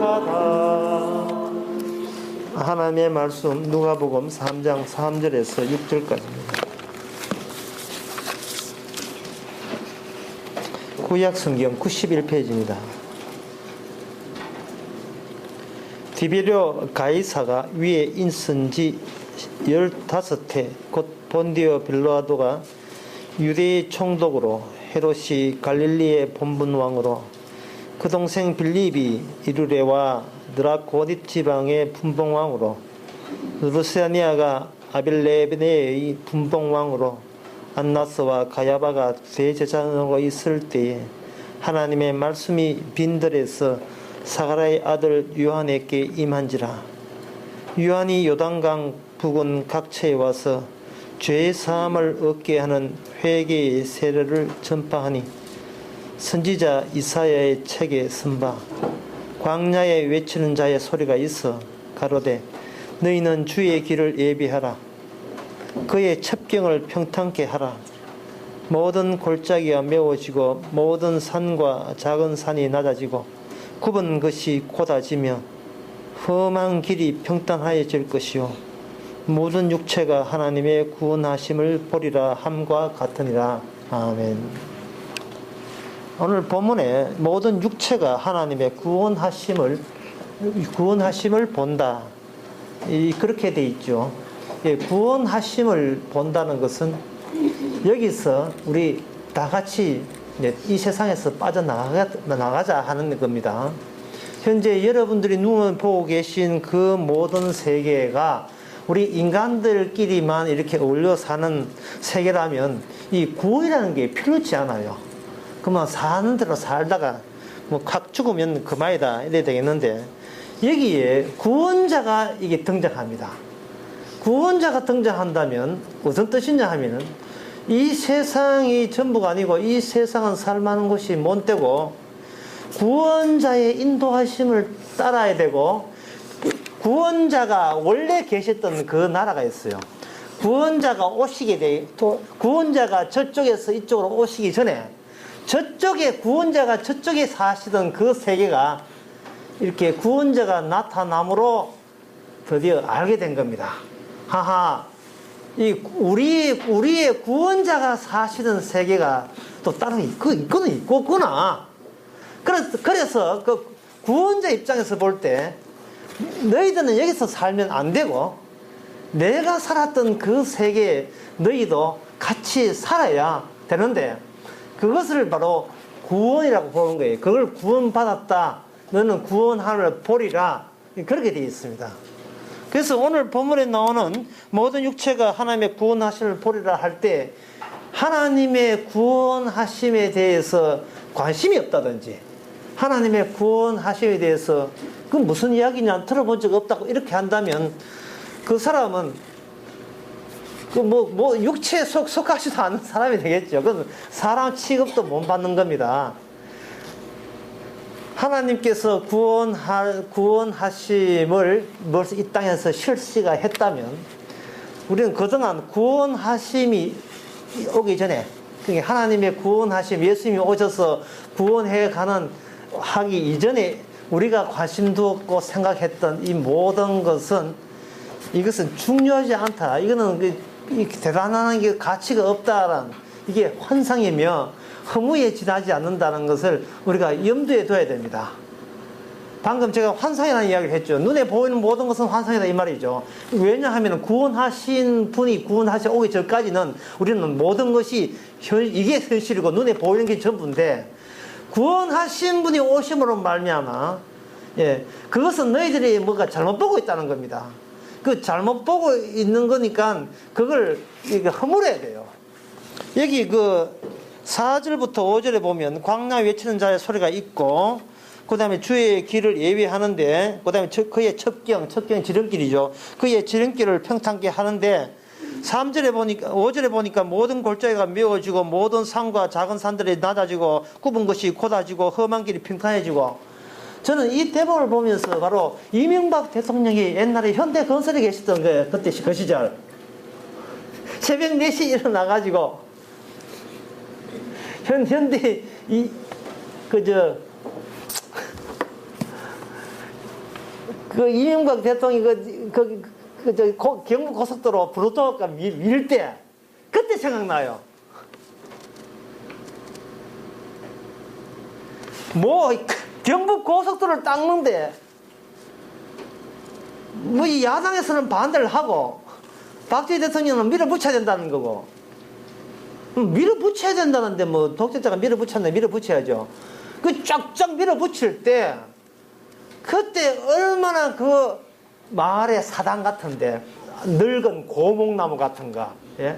거룩하다. 하나님의 말씀 누가복음 3장 3절에서 6절까지입니다. 구약 성경 91페이지입니다. 디베르 가이사가 위에 인선지 15해 곧 본디오 빌라도가 유대의 총독으로 헤롯이 갈릴리의 본분왕으로 그 동생 빌립이 이루레와 드라코니 지방의 분봉왕으로 루시아니아가 아빌레베네의 분봉왕으로 안나스와 가야바가 대제사장으로 있을 때에 하나님의 말씀이 빈들에서 사가랴의 아들 요한에게 임한지라. 요한이 요단강 부근 각처에 와서 죄의 사함을 얻게 하는 회개의 세례를 전파하니 선지자 이사야의 책에 쓴바 광야에 외치는 자의 소리가 있어 가로되 너희는 주의 길을 예비하라. 그의 첩경을 평탄케 하라. 모든 골짜기가 메워지고 모든 산과 작은 산이 낮아지고 굽은 것이 곧아지며 험한 길이 평탄하여질 것이요 모든 육체가 하나님의 구원하심을 보리라 함과 같으니라. 아멘. 오늘 본문에 모든 육체가 하나님의 구원하심을 본다. 그렇게 돼 있죠. 구원하심을 본다는 것은 여기서 우리 다 같이 이 세상에서 빠져나가자 하는 겁니다. 현재 여러분들이 눈을 보고 계신 그 모든 세계가 우리 인간들끼리만 이렇게 어울려 사는 세계라면 이 구원이라는 게 필요치 않아요. 그러면 사는 대로 살다가 확 죽으면 그만이다 이래야 되겠는데 여기에 구원자가 이게 등장합니다. 구원자가 등장한다면 무슨 뜻이냐 하면은 이 세상이 전부가 아니고 이 세상은 살만한 곳이 못 되고 구원자의 인도하심을 따라야 되고 구원자가 원래 계셨던 그 나라가 있어요. 구원자가 구원자가 저쪽에서 이쪽으로 오시기 전에 구원자가 저쪽에 사시던 그 세계가 이렇게 구원자가 나타남으로 드디어 알게 된 겁니다. 하하, 우리의 구원자가 사시던 세계가 또 다른 있구나. 그래서 그 구원자 입장에서 볼 때 너희들은 여기서 살면 안 되고 내가 살았던 그 세계에 너희도 같이 살아야 되는데 그것을 바로 구원이라고 보는 거예요. 그걸 구원받았다. 너는 구원함을 보리라. 그렇게 되어 있습니다. 그래서 오늘 본문에 나오는 모든 육체가 하나님의 구원하심을 보리라 할 때 하나님의 구원하심에 대해서 관심이 없다든지 하나님의 구원하심에 대해서 그 무슨 이야기냐 들어본 적 없다고 이렇게 한다면 그 사람은 육체에 속하지도 않는 사람이 되겠죠. 그건 사람 취급도 못 받는 겁니다. 하나님께서 구원하심을 이 땅에서 실시가 했다면 우리는 그동안 구원하심이 오기 전에 그러니까 하나님의 구원하심 예수님이 오셔서 하기 이전에 우리가 관심 두었고 생각했던 이 모든 것은 이것은 중요하지 않다. 이거는 대단한 게 가치가 없다라는 이게 환상이며 허무에 지나지 않는다는 것을 우리가 염두에 둬야 됩니다. 방금 제가 환상이라는 이야기를 했죠. 눈에 보이는 모든 것은 환상이다 이 말이죠. 왜냐하면 구원하신 분이 오기 전까지는 우리는 모든 것이 이게 현실이고 눈에 보이는 게 전부인데 구원하신 분이 오심으로 말미암아 그것은 너희들이 뭐가 잘못 보고 있다는 겁니다. 그 잘못 보고 있는 거니까 그걸 허물어야 돼요. 여기 4절부터 5절에 보면 광야 외치는 자의 소리가 있고 그 다음에 주의 길을 예비하는데 그 다음에 그의 첩경이 지름길이죠. 그의 지름길을 평탄케 하는데 5절에 보니까 모든 골짜기가 메워지고 모든 산과 작은 산들이 낮아지고 굽은 것이 곧아지고 험한 길이 평탄해지고 저는 이 대목을 보면서 바로 이명박 대통령이 옛날에 현대건설에 계셨던 거예요. 그때 그 시절 새벽 4시 일어나가지고 현대 그 이명박 대통령이 경부 고속도로 브루토가 밀 때, 그때 생각나요. 뭐, 경부 고속도로를 닦는데, 뭐, 이 야당에서는 반대를 하고, 박정희 대통령은 밀어붙여야 된다는 거고, 밀어붙여야 된다는데, 뭐, 독재자가 밀어붙였네, 밀어붙여야죠. 그 쫙쫙 밀어붙일 때, 그때 얼마나 그 마을의 사당 같은데, 늙은 고목나무 같은가, 예?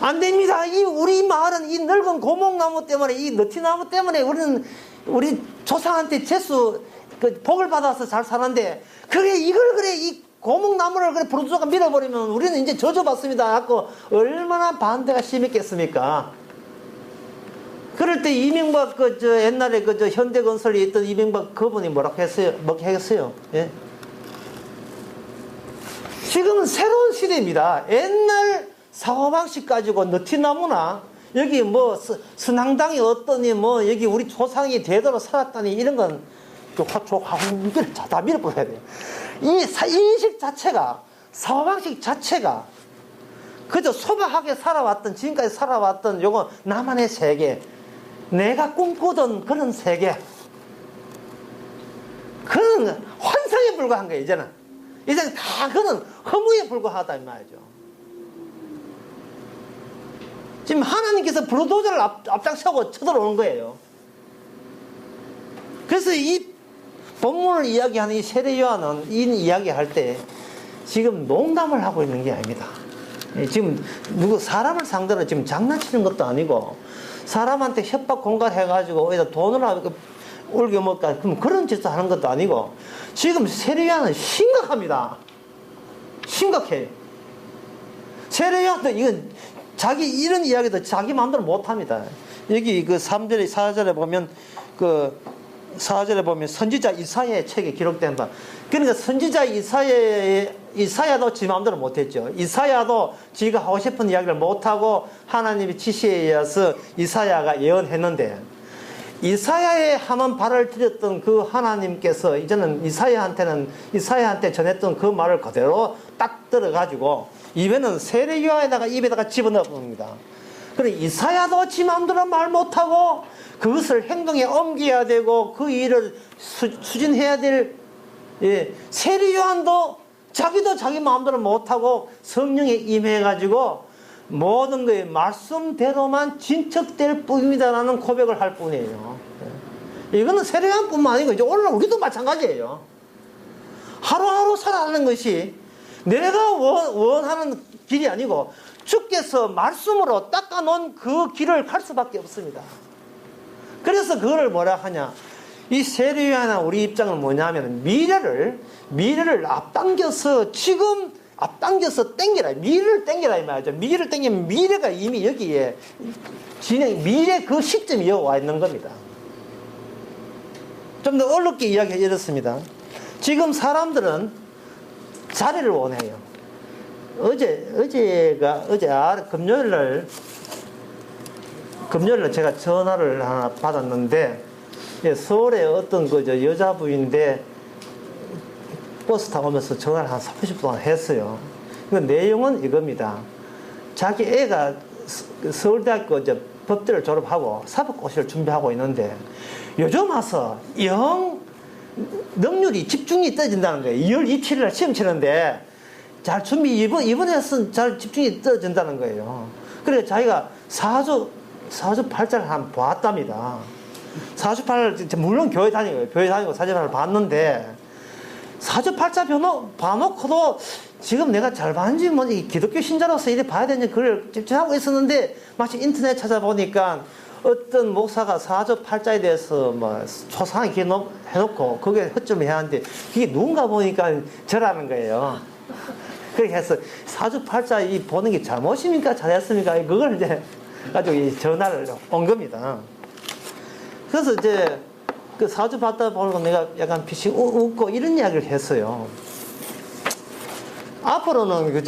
안 됩니다. 우리 마을은 이 늙은 고목나무 때문에, 이 너티나무 때문에 우리 조상한테 복을 받아서 잘 사는데, 이 고목나무를 부르주가 밀어버리면 우리는 이제 저주받습니다. 하고 얼마나 반대가 심했겠습니까? 그럴 때 이명박 옛날에 현대건설에 있던 이명박 그분이 뭐라고 했어요? 예? 지금은 새로운 시대입니다. 옛날 사고방식 가지고 너티나무나 여기 뭐 선앙당이 어떠니 뭐 여기 우리 조상이 대대로 살았다니 이런 건 다 밀어버려야 돼요. 이 인식 자체가, 사고방식 자체가 그저 소박하게 살아왔던, 지금까지 살아왔던 요거 나만의 세계, 내가 꿈꾸던 그런 세계, 그런 환상에 불과한 거예요. 이제는 다 그런 허무에 불과하다 이 말이죠. 지금 하나님께서 불도저를 앞장서고 쳐들어오는 거예요. 그래서 이 본문을 이야기하는 이 세례 요한은 이 이야기할 때 지금 농담을 하고 있는 게 아닙니다. 지금 사람을 상대로 지금 장난치는 것도 아니고 사람한테 협박 공갈해가지고 어디다 돈을 올겨먹까 그런 짓을 하는 것도 아니고 지금 세례 요한은 심각합니다. 심각해요. 세례 요한도 이건 이런 이야기도 자기 마음대로 못합니다. 여기 3절에 4절에 보면 4절에 보면 선지자 이사야의 책에 기록된 바, 그러니까 선지자 이사야도 지 마음대로 못했죠. 이사야도 지가 하고 싶은 이야기를 못하고 하나님의 지시에 의해서 이사야가 예언했는데, 이사야에 한번 발을 들였던 그 하나님께서 이제는 이사야한테 전했던 그 말을 그대로 딱 들어가지고 입에는 세례 요한에다가 입에다가 집어넣어 봅니다. 그래 이사야도 지 마음대로 말 못하고 그것을 행동에 옮겨야 되고 그 일을 추진해야 될, 세례 요한도 자기도 자기 마음대로 못하고 성령에 임해가지고 모든 것의 말씀대로만 진척될 뿐이다라는 고백을 할 뿐이에요. 이거는 세례 요한뿐만 아니고 이제 오늘 우리도 마찬가지예요. 하루하루 살아가는 것이 내가 원하는 길이 아니고 주께서 말씀으로 닦아놓은 그 길을 갈 수밖에 없습니다. 그래서 그거를 뭐라 하냐, 이 세례 요한은 우리 입장은 뭐냐면 미래를 앞당겨서 땡겨라, 미래를 땡겨라 이 말이죠. 미래를 땡기면 미래가 이미 여기에 미래 그 시점이 여기 와 있는 겁니다. 좀 더 어렵게 이야기해 이렇습니다. 지금 사람들은 자리를 원해요. 어제 금요일날 제가 전화를 하나 받았는데, 서울에 어떤 여자분인데 버스 타고 오면서 전화를 한 30분 동안 했어요. 그 내용은 이겁니다. 자기 애가 서울대학교 법대를 졸업하고 사법고시를 준비하고 있는데 요즘 와서 영 능률이 집중이 떨어진다는 거예요. 2월 27일 시험 치는데 잘 준비 이번에는 잘 집중이 떨어진다는 거예요. 그래서 자기가 사주팔자를 한번 봤답니다. 사주팔 물론 교회 다니고 사주팔을 봤는데 사주팔자 봐놓고도 지금 내가 잘 봤는지 뭐 기독교 신자로서 이래 봐야 되는지 그걸 집중하고 있었는데 마치 인터넷 찾아보니까 어떤 목사가 사주팔자에 대해서 뭐 초상하게 해놓고 그게 허점해야 하는데 그게 누군가 보니까 저라는 거예요. 그렇게 해서 사주팔자 보는 게 잘못입니까? 잘했습니까? 그걸 이제 가지고 전화를 온 겁니다. 그래서 이제 그 사주팔자 보고 내가 약간 피식 웃고 이런 이야기를 했어요. 앞으로는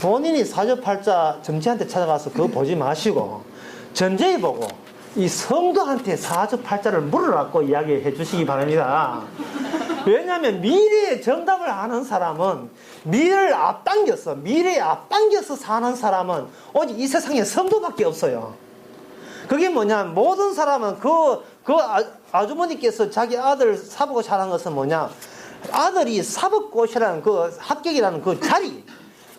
본인이 사주팔자 점지한테 찾아가서 그거 보지 마시고 전제에 보고 이 성도한테 사주팔자를 물으라고 이야기해 주시기 바랍니다. 왜냐하면 미래의 정답을 아는 사람은 미래에 앞당겨서 사는 사람은 오직 이 세상에 성도밖에 없어요. 그게 뭐냐, 모든 사람은 아주머니께서 자기 아들 사법고 잘한 것은 뭐냐, 아들이 사법고시라는 그 합격이라는 그 자리.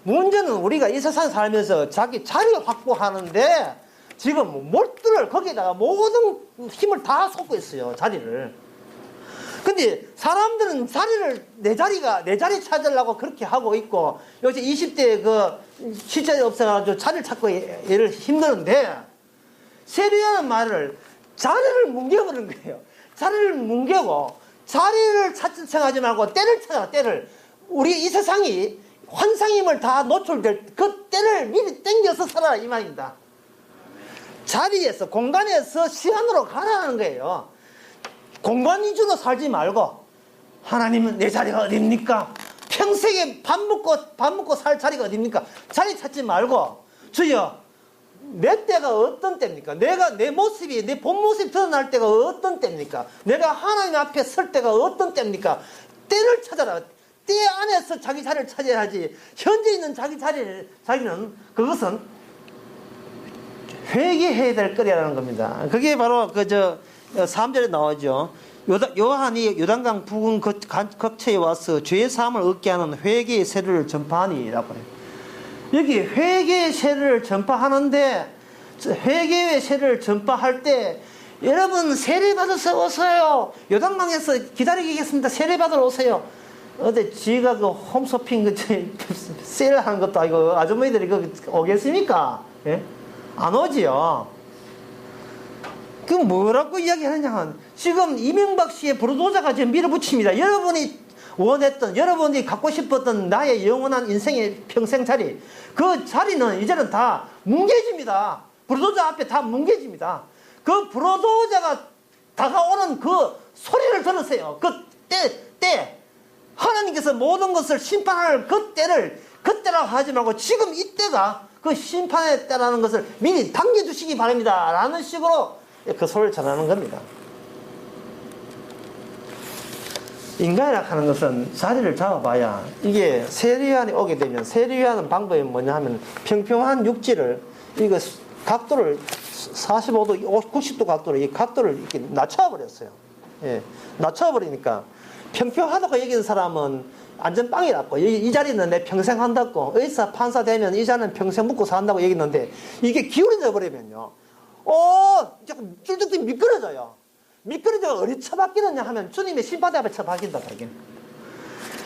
문제는 우리가 이 세상에 살면서 자기 자리를 확보하는데 지금 몰두를 거기다가 모든 힘을 다 쏟고 있어요, 자리를. 근데 사람들은 내 자리 찾으려고 그렇게 하고 있고, 요새 20대에 시절이 없어가지고 자리를 찾고 얘를 힘드는데, 세리라는 말을 자리를 뭉개버리는 거예요. 자리를 뭉개고, 자리를 찾는 생각하지 말고 때를 찾아라, 때를. 우리 이 세상이 환상임을 다 노출될 그 때를 미리 땡겨서 살아라, 이 말입니다. 자리에서, 공간에서 시간으로 가라는 거예요. 공간 위주로 살지 말고, 하나님은 내 자리가 어딥니까? 평생에 밥 먹고 살 자리가 어딥니까? 자리 찾지 말고, 주여, 내 때가 어떤 때입니까? 내 모습이, 내 본 모습이 드러날 때가 어떤 때입니까? 내가 하나님 앞에 설 때가 어떤 때입니까? 때를 찾아라. 때 안에서 자기 자리를 찾아야지. 현재 있는 자기는, 그것은 회개해야 될 거리라는 겁니다. 그게 바로 3절에 나오죠. 요한이 요단강 부근 거처에 와서 죄의 사함을 얻게 하는 회개의 세례를 전파하니라고 해요. 여기 회개의 세례를 전파하는데, 회개의 세례를 전파할 때 여러분 세례 받아서 오세요. 요단강에서 기다리고 계겠습니다. 세례 받으러 오세요. 어제 지가 홈쇼핑 세일하는 것도 아니고 아주머니들이 오겠습니까? 예? 안 오지요. 그 뭐라고 이야기하느냐면, 지금 이명박 씨의 불도저가 지금 밀어붙입니다. 여러분이 원했던, 여러분이 갖고 싶었던 나의 영원한 인생의 평생 자리, 그 자리는 이제는 다 뭉개집니다. 불도저 앞에 다 뭉개집니다. 그 불도저가 다가오는 그 소리를 들으세요. 그 때 하나님께서 모든 것을 심판할 그 때를 그때라고 하지 말고 지금 이때가 그 심판의 때라는 것을 미리 당겨주시기 바랍니다 라는 식으로 그 소리를 전하는 겁니다. 인간이라 하는 것은 자리를 잡아봐야, 이게 세리안이 오게 되면, 세리하는 방법이 뭐냐 하면, 평평한 육지를, 각도를 45도, 90도 각도로, 이 각도를 이렇게 낮춰버렸어요. 예. 낮춰버리니까, 평평하다고 여기는 사람은 안전빵이라고, 이 자리는 내 평생 한다고, 의사, 판사 되면 이 자리는 평생 묵고 산다고 얘기했는데, 이게 기울어져 버리면요, 자꾸 쫄쫄 미끄러져요. 미끄러져 어디 처박히느냐 하면 주님의 심판대 앞에 처박힌다.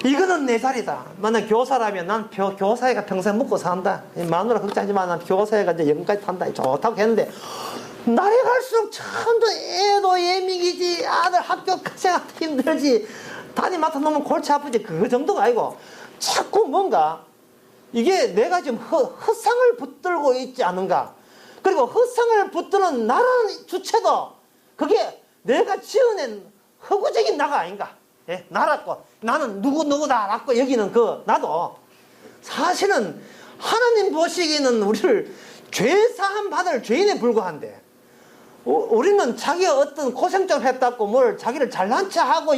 이거는 내 자리다. 만약 교사라면 난 교사회가 평생 묵고 산다. 마누라 걱정하지 마. 난 교사회가 이제 영까지 탄다. 좋다고 했는데, 날이 갈수록 참도 애도 예민이지, 아들 학교까지 힘들지, 담임 맡아놓으면 골치 아프지, 그 정도가 아니고, 자꾸 뭔가, 이게 내가 지금 헛상을 붙들고 있지 않은가. 그리고 헛상을 붙드는 나라는 주체도, 그게 내가 지어낸 허구적인 나가 아닌가. 예? 나라고, 나는 누구다라고 여기는 나도, 사실은 하나님 보시기에는 우리를 죄사함 받을 죄인에 불과한데, 우리는 자기가 어떤 고생 좀 했다고 뭘 자기를 잘난 척하고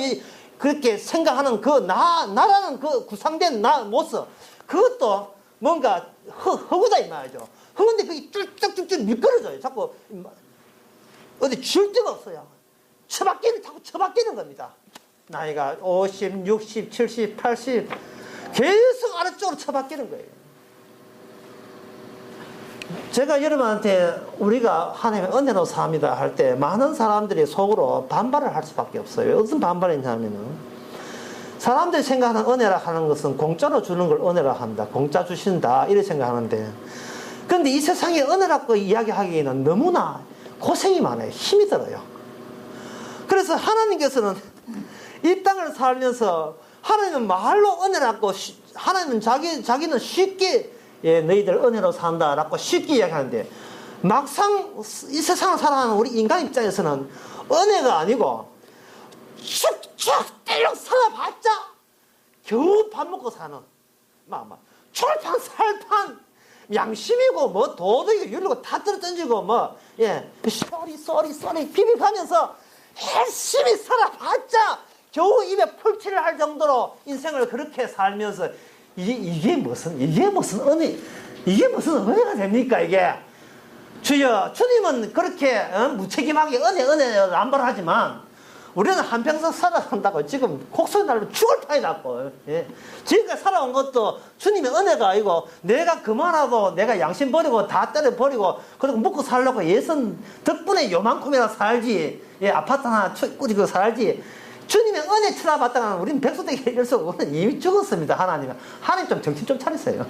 그렇게 생각하는 나라는 구상된 모습, 그것도 뭔가 허구다 이 말이죠. 허근데 그게 쭉 미끄러져요. 자꾸 어디 줄 데가 없어요. 자꾸 처박히는 겁니다. 나이가 50, 60, 70, 80 계속 아래쪽으로 처박히는 거예요. 제가 여러분한테 우리가 하나님의 은혜로 삽니다 할 때 많은 사람들이 속으로 반발을 할 수밖에 없어요. 어떤 반발이냐면은, 사람들이 생각하는 은혜라 하는 것은 공짜로 주는 걸 은혜라 한다. 공짜 주신다. 이렇게 생각하는데, 그런데 이 세상에 은혜라고 이야기하기에는 너무나 고생이 많아요. 힘이 들어요. 그래서 하나님께서는 이 땅을 살면서 하나님은 말로 은혜라고, 하나님은 자기는 쉽게, 예, 너희들 은혜로 산다라고 쉽게 이야기하는데, 막상 이 세상을 살아가는 우리 인간 입장에서는 은혜가 아니고 축축 때려 살아봤자 겨우 밥 먹고 사는, 철판 살판 양심이고 도덕이고 윤리고 다 떨어뜨리고 쏘리 비비가면서 열심히 살아봤자 겨우 입에 풀칠을 할 정도로 인생을 그렇게 살면서 이게 무슨 은혜, 이게 무슨 은혜가 됩니까, 이게? 주여, 주님은 그렇게 무책임하게 은혜를 남발하지만 우리는 한평생 살아간다고 지금 곡소리 날로 죽을 판이 났고, 예. 지금까지 살아온 것도 주님의 은혜가 아니고 내가 그만하고 내가 양심 버리고 다 때려버리고 그리고 먹고 살려고 예선 덕분에 요만큼이나 살지, 예, 아파트 하나 꾸리고 살지. 주님의 은혜 쳐다봤다가는 우리는 백수되게 이럴 수 없는 이미 죽었습니다. 하나님 좀 정신 좀 차리세요.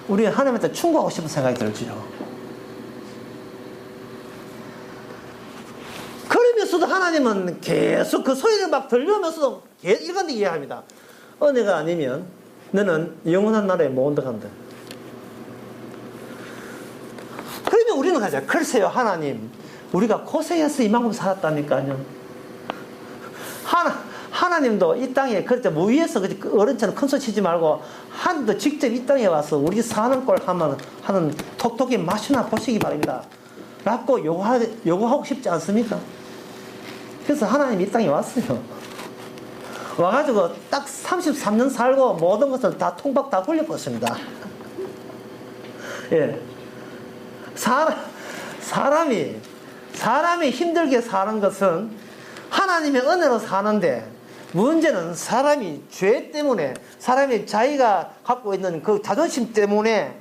우리는 하나님한테 충고하고 싶은 생각이 들지요. 그러면서도 하나님은 계속 그 소리를 막 들려오면서도 이렇게 이해합니다. 은혜가 아니면 너는 영원한 나라에 못 온다간다. 그러면 우리는 가자. 글쎄요, 하나님, 우리가 고생해서 이만큼 살았다니까요. 하나님도 이 땅에 그렇게 무위에서 어른처럼 큰 소리 치지 말고 하나님도 직접 이 땅에 와서 우리 사는 꼴 하는 톡톡이 맛이나 보시기 바랍니다. 라고 요구하고 싶지 않습니까? 그래서 하나님이 이 땅에 왔어요. 와가지고 딱 33년 살고 모든 것을 다 통박 다 굴려버렸습니다. 예. 사람이 힘들게 사는 것은 하나님의 은혜로 사는데, 문제는 사람이 죄 때문에, 사람이 자기가 갖고 있는 그 자존심 때문에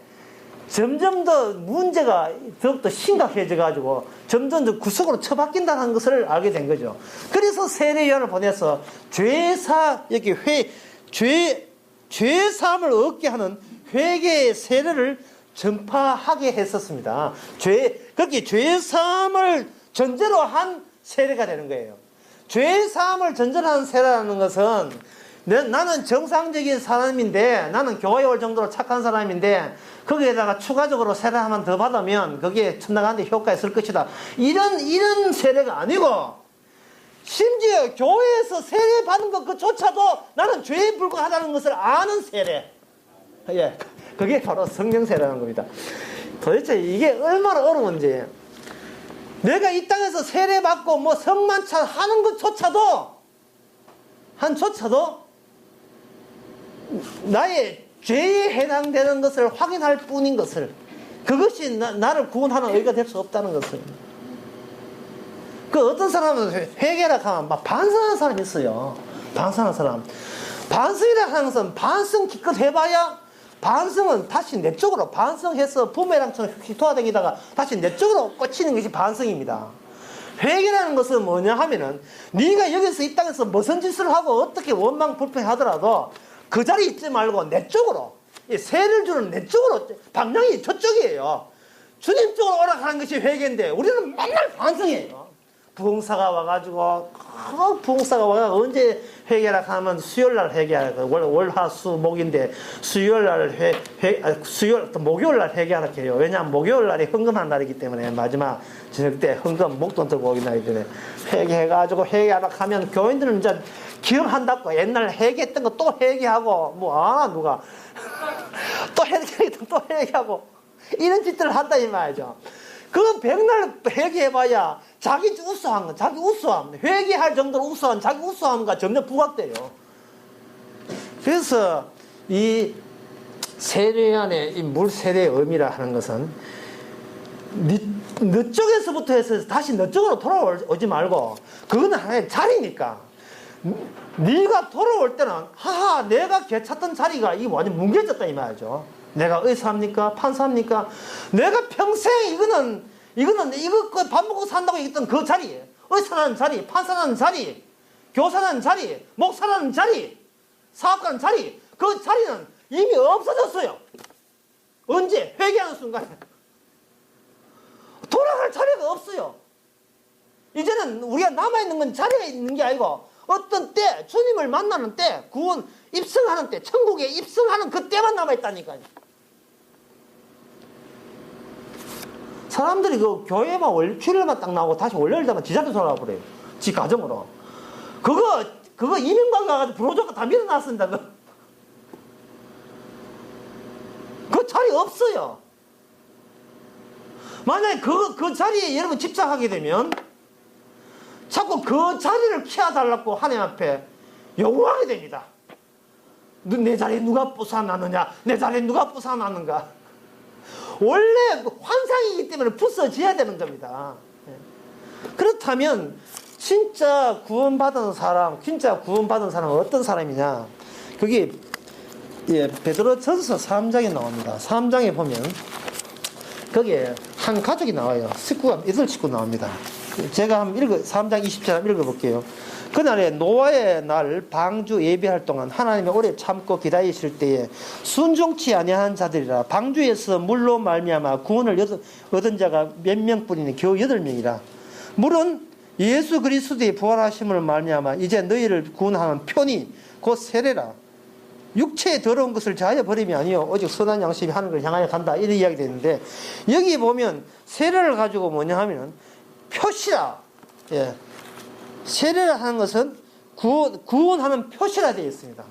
점점 더 문제가 더욱더 심각해져 가지고 점점 더 구석으로 처박힌다는 것을 알게 된 거죠. 그래서 세례 요한을 보내서 죄사함을 얻게 하는 회개의 세례를 전파하게 했었습니다. 그렇게 죄사함을 전제로 한 세례가 되는 거예요. 죄사함을 전제로 한 세례라는 것은 나는 정상적인 사람인데, 나는 교회에 올 정도로 착한 사람인데 거기에다가 추가적으로 세례 한번 더 받으면 그게 천당하는데 효과가 있을 것이다, 이런 세례가 아니고, 심지어 교회에서 세례 받는 것 그조차도 나는 죄에 불과하다는 것을 아는 세례, 예, 그게 바로 성령 세례라는 겁니다. 도대체 이게 얼마나 어려운지, 내가 이 땅에서 세례 받고 뭐 성만찬 하는 것조차도 나의 죄에 해당되는 것을 확인할 뿐인 것을, 그것이 나를 구원하는 의가 될 수 없다는 것을. 그 어떤 사람은 회개라 하면 막 반성하는 사람이 있어요. 반성하는 사람. 반성이라 하는 것은 반성 기껏 해봐야, 반성은 다시 내 쪽으로 반성해서 부메랑처럼 휘도아다니다가 다시 내 쪽으로 꽂히는 것이 반성입니다. 회개라는 것은 뭐냐 하면은, 네가 여기서 이 땅에서 무슨 짓을 하고 어떻게 원망 불평하더라도 그 자리에 있지 말고 내 쪽으로, 세를 주는 내 쪽으로, 방향이 저쪽이에요. 주님 쪽으로 오락하는 것이 회개인데 우리는 맨날 반성해요. 부흥사가 와가지고 언제 회개라 하면 수요일날 회개하라. 월화수목인데 수요일날 목요일날 회개하라 해요. 왜냐하면 목요일날이 헌금한 날이기 때문에, 마지막 저녁 때 헌금 목돈 들고 오기 날이기 때문에 회개해가지고 회개하라 하면 교인들은 이제 기억한다고 옛날 회개했던 거 또 회개하고, 누가 또 회개했던 또 회개하고 이런 짓들을 한다 이 말이죠. 그 백날 회개해봐야 자기 우수함, 회개할 정도로 우수한 자기 우수함과 점점 부각돼요. 그래서 이 세례안의 이 물 세례의 의미라 하는 것은, 너 쪽에서부터 해서 다시 너 쪽으로 돌아오지 말고, 그거는 하나의 자리니까. 네가 돌아올 때는 내가 괜찮던 자리가 이 완전 뭉개졌다 이 말이죠. 내가 의사합니까? 판사합니까? 내가 평생 이거 밥 먹고 산다고 얘기했던 그 자리, 의사라는 자리, 판사라는 자리, 교사라는 자리, 목사라는 자리, 사업가라는 자리, 그 자리는 이미 없어졌어요. 언제? 회개하는 순간에 돌아갈 자리가 없어요. 이제는 우리가 남아있는 건 자리가 있는 게 아니고, 어떤 때, 주님을 만나는 때, 구원 입성하는 때, 천국에 입성하는 그 때만 남아있다니까요. 사람들이 그 교회만 주일만 딱 나오고 다시 월요일마다 지자체 돌아가 버려요. 지 가정으로. 그거 이민관 가가지고 부로조가 다 밀어놨습니다. 그 자리 없어요. 만약에 그 자리에 여러분 집착하게 되면 자꾸 그래갖고 그 자리를 키워달라고 하나님 앞에 요구하게 됩니다. 내 자리에 누가 부숴놨느냐? 내 자리에 누가 부숴놨는가? 원래 환상이기 때문에 부서져야 되는 겁니다. 그렇다면 진짜 구원받은 사람은 어떤 사람이냐? 그게 베드로전서 3장에 나옵니다. 3장에 보면 거기에 한 가족이 나와요. 식구가 8식구 나옵니다. 제가 한번 3장 20절 한번 읽어볼게요. 그날에 노아의 날 방주 예비할 동안 하나님의 오래 참고 기다리실 때에 순종치 아니한 자들이라. 방주에서 물로 말미암아 구원을 얻은 자가 몇 명뿐이니 겨우 8명이라. 물은 예수 그리스도의 부활하심을 말미암아 이제 너희를 구원하는 편이 곧 세례라. 육체의 더러운 것을 자하여 버림이 아니요 오직 선한 양심이 하늘을 향하여 간다, 이런 이야기 되는데, 여기 보면 세례를 가지고 뭐냐 하면 표시라. 예. 세례를 하는 것은 구원하는 표시라 되어 있습니다.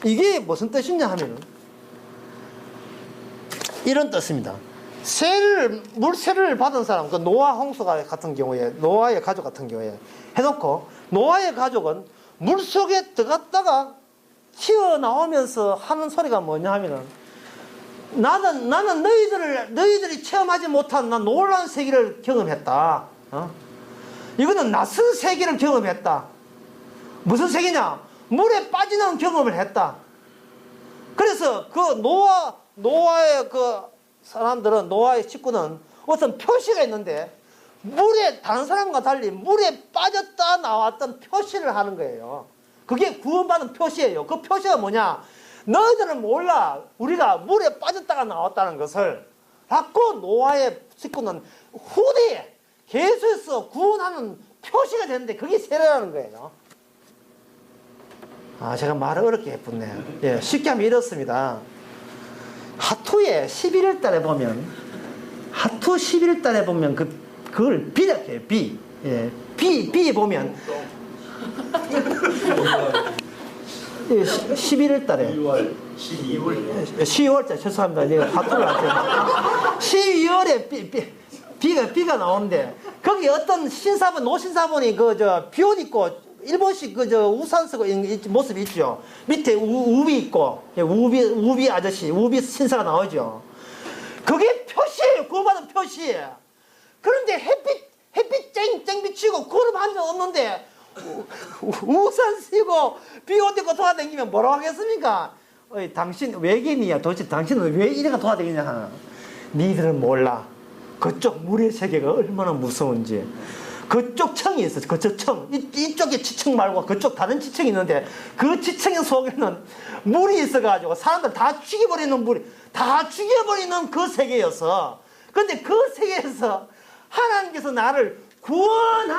이게 무슨 뜻이냐 하면 이런 뜻입니다. 물세례를 받은 사람, 그 노아 홍수가 같은 경우에, 노아의 가족 같은 경우에 해놓고, 노아의 가족은 물 속에 들어갔다가 튀어나오면서 하는 소리가 뭐냐 하면은, 나는 너희들이 체험하지 못한 난 놀라운 세계를 경험했다. 이거는 낯선 세계를 경험했다. 무슨 세계냐? 물에 빠지는 경험을 했다. 그래서 그 노아의 그 사람들은, 노아의 식구는 어떤 표시가 있는데, 물에, 다른 사람과 달리 물에 빠졌다 나왔던 표시를 하는 거예요. 그게 구원받은 표시예요. 그 표시가 뭐냐? 너희들은 몰라. 우리가 물에 빠졌다가 나왔다는 것을. 라고 노아의 식구는 후대에 계속해서 구원하는 표시가 되는데, 그게 세례라는 거예요. 제가 말을 어렵게 해봤네요. 예, 쉽게 하면 이렇습니다. 하투에 11월 달에 보면, 하투 11월 달에 보면 그걸 비라고 해요. 비. 예, 비 보면 11월 달에 12월 달 죄송합니다. 내가 하투를 안 했어요. 12월에 비가 나오는데, 거기 어떤 노신사분이 비 옷 입고 일본식 우산 쓰고 있는 모습이 있죠. 밑에 우비 있고, 우비 아저씨, 우비 신사가 나오죠. 그게 표시예요. 구원받은 표시. 그런데 햇빛 쨍쨍 비치고 구름 한 점 없는데 우산 쓰고 비 옷 입고 돌아다니면 뭐라고 하겠습니까? 당신 외계인이야. 도대체 당신은 왜 이래가 돌아다니냐? 니들은 몰라. 그쪽 물의 세계가 얼마나 무서운지. 그쪽 청이 있어. 그쪽 청. 이쪽에 지층 말고 그쪽 다른 지층이 있는데, 그 지층 속에는 물이 있어가지고 사람들 다 죽여버리는 그 세계였어. 근데 그 세계에서 하나님께서 나를 구원을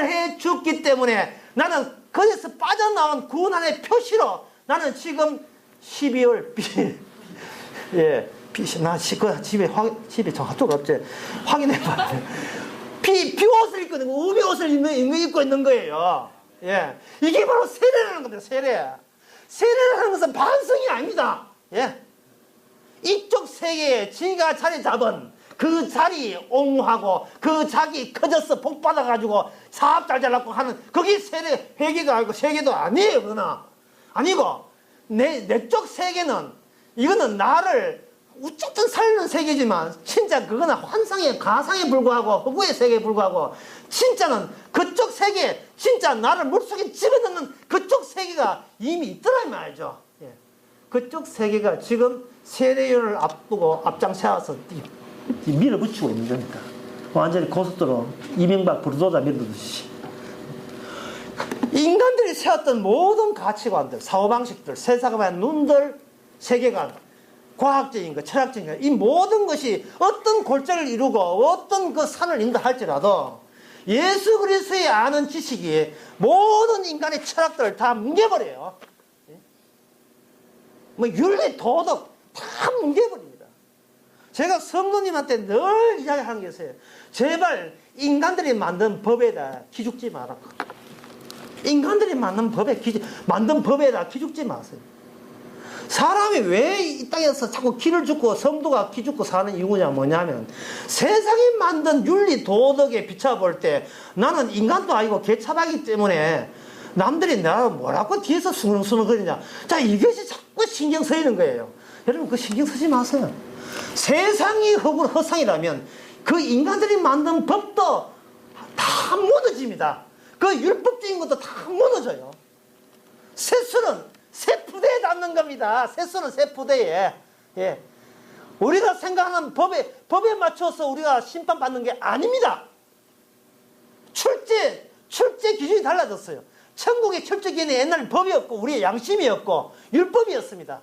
해 줬기 때문에, 나는 거기서 빠져나온 구원의 표시로 나는 지금 12월 나 집에 정확도가 없지. 확인해봐. 비 옷을 입고 있는 거, 우비 옷을 입고 있는 거예요. 예. 이게 바로 세례라는 겁니다. 세례라는 것은 반성이 아닙니다. 예. 이쪽 세계에 지가 자리 잡은 그 자리 옹호하고, 그 자기 커져서 복 받아가지고 사업 잘 되려고 하는, 그게 세례, 회계가 아니고 세계도 아니에요. 그거나. 아니고, 내 쪽 세계는, 이거는 나를 어쨌든 살리는 세계지만, 진짜 그거는 환상의, 가상에 불과하고 허구의 세계에 불과하고, 진짜는 그쪽 세계, 진짜 나를 물속에 집어넣는 그쪽 세계가 이미 있더라 이 말이죠. 예. 그쪽 세계가 지금 세례요를 앞두고 앞장세워서 밀어붙이고 있는 겁니다. 완전히 고속도로 이명박 부르도자 밀어두듯이. 인간들이 세웠던 모든 가치관들, 사고방식들, 세상에 대한 눈들, 세계관, 과학적인 것, 철학적인 것, 이 모든 것이 어떤 골자를 이루고 어떤 그 산을 인도할지라도, 예수 그리스도의 아는 지식이 모든 인간의 철학들을 다 뭉개버려요. 윤리, 도덕 다 뭉개버립니다. 제가 성도님한테 늘 이야기하는 게 있어요. 제발 인간들이 만든 법에다 기죽지 마라. 인간들이 만든 법에다 기죽지 마세요. 사람이 왜 이 땅에서 자꾸 기를 죽고 성도가 기 죽고 사는 이유냐 뭐냐면 세상이 만든 윤리 도덕에 비춰볼 때 나는 인간도 아니고 개차반이기 때문에 남들이 나를 뭐라고 뒤에서 수능수능거리냐. 자, 이것이 자꾸 신경 쓰이는 거예요. 여러분 그 신경 쓰지 마세요. 세상이 허상이라면 그 인간들이 만든 법도 다 무너집니다. 그 율법적인 것도 다 무너져요. 세수는 세푸대에 닿는 겁니다. 세수는 세푸대에. 예. 우리가 생각하는 법에 맞춰서 우리가 심판받는 게 아닙니다. 출제 기준이 달라졌어요. 천국의 출제 기준이 옛날에 법이었고 우리의 양심이었고 율법이었습니다.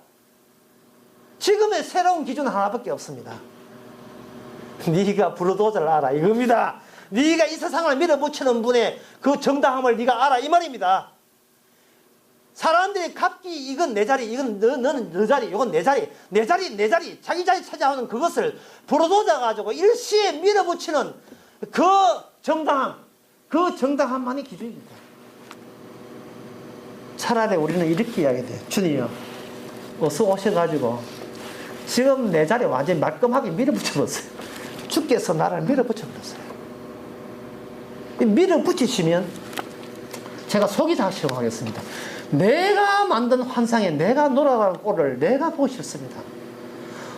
지금의 새로운 기준은 하나밖에 없습니다. 네가 부르도자를 알아 이겁니다. 네가 이 세상을 밀어붙이는 분의 그 정당함을 네가 알아 이 말입니다. 사람들이 각기 이건 내 자리, 이건 너는 너 자리, 이건 내 자리, 내 자리, 자기 자리 찾아오는 그것을 부르도자 가지고 일시에 밀어붙이는 그 정당함만이 기준입니다. 차라리 우리는 이렇게 이야기해야 돼요. 주님이요, 어서 오셔가지고 지금 내 자리에 완전히 말끔하게 밀어붙여버렸어요. 주께서 나를 밀어붙여버렸어요. 밀어붙이시면 제가 속이다 시험하겠습니다. 내가 만든 환상에 내가 놀아가는 꼴을 내가 보고 싶습니다.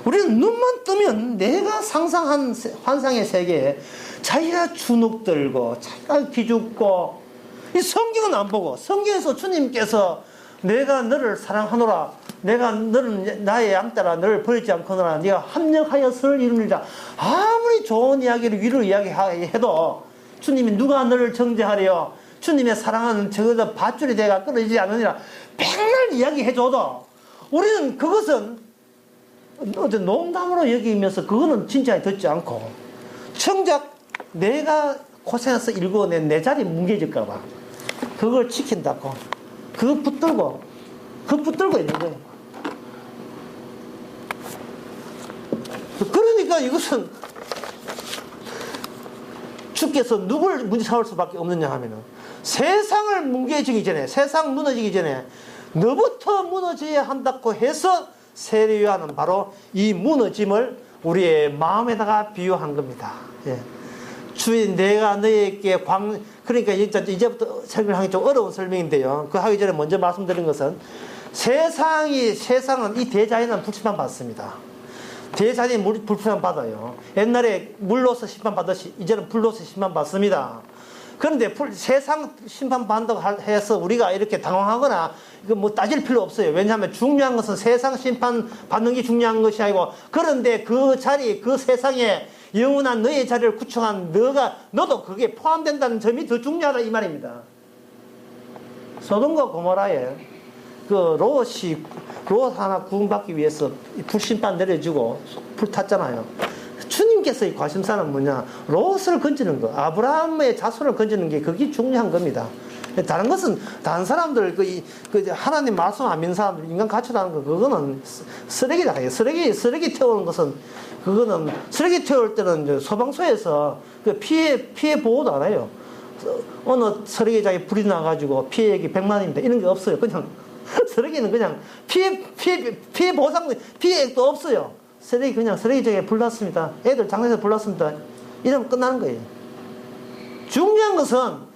우리는 눈만 뜨면 내가 상상한 환상의 세계에 자기가 주눅 들고 자기가 기죽고 이 성경은 안 보고 성경에서 주님께서 내가 너를 사랑하노라 내가 너는 나의 양떼라 너를 버리지 않거니와 네가 합력하여 선을 이루리라 아무리 좋은 이야기를 위로 이야기해도 주님이 누가 너를 정죄하려 주님의 사랑하는 저거다 밧줄이 내가 끊어지지 않으니라 맨날 이야기해줘도 우리는 그것은 농담으로 여기면서 그거는 진짜 듣지 않고 정작 내가 고생해서 읽어낸 내 자리 뭉개질까봐 그걸 지킨다고 그거 붙들고 있는 거예요. 그러니까 이것은 주께서 누굴 문제 삼을 수밖에 없느냐 하면은 세상을 뭉개지기 전에 세상 무너지기 전에 너부터 무너져야 한다고 해서 세례요한은 바로 이 무너짐을 우리의 마음에다가 비유한 겁니다. 예. 주인 내가 너에게 그러니까 이제부터 설명하기 좀 어려운 설명인데요. 그 하기 전에 먼저 말씀드린 것은 세상은 이 대자연은 불심판 받습니다. 대자연이 불심판 받아요. 옛날에 물로서 심판 받듯이 이제는 불로서 심판 받습니다. 그런데 세상 심판 받는다고 해서 우리가 이렇게 당황하거나 이거 뭐 따질 필요 없어요. 왜냐하면 중요한 것은 세상 심판 받는 게 중요한 것이 아니고 그런데 그 자리 그 세상에 영원한 너의 자리를 구축한 너도 그게 포함된다는 점이 더 중요하다 이 말입니다. 소돔과 고모라에 그 롯 하나 구원받기 위해서 불심판 내려주고 불 탔잖아요. 주님께서 이 관심사는 뭐냐? 롯을 건지는 거, 아브라함의 자손을 건지는 게 그게 중요한 겁니다. 다른 것은 다른 사람들 하나님 말씀 안 믿는 사람들 인간 가치라는 거 그거는 쓰레기다. 쓰레기 태우는 것은 그거는 쓰레기 태울 때는 소방서에서 그 피해 보호도 안 해요. 어느 쓰레기장에 불이 나가지고 피해액이 100만입니다. 이런 게 없어요. 그냥 쓰레기는 그냥 피해 보상 피해액도 없어요. 그냥 쓰레기장에 불 났습니다. 애들 장난에서 불 났습니다. 이러면 끝나는 거예요. 중요한 것은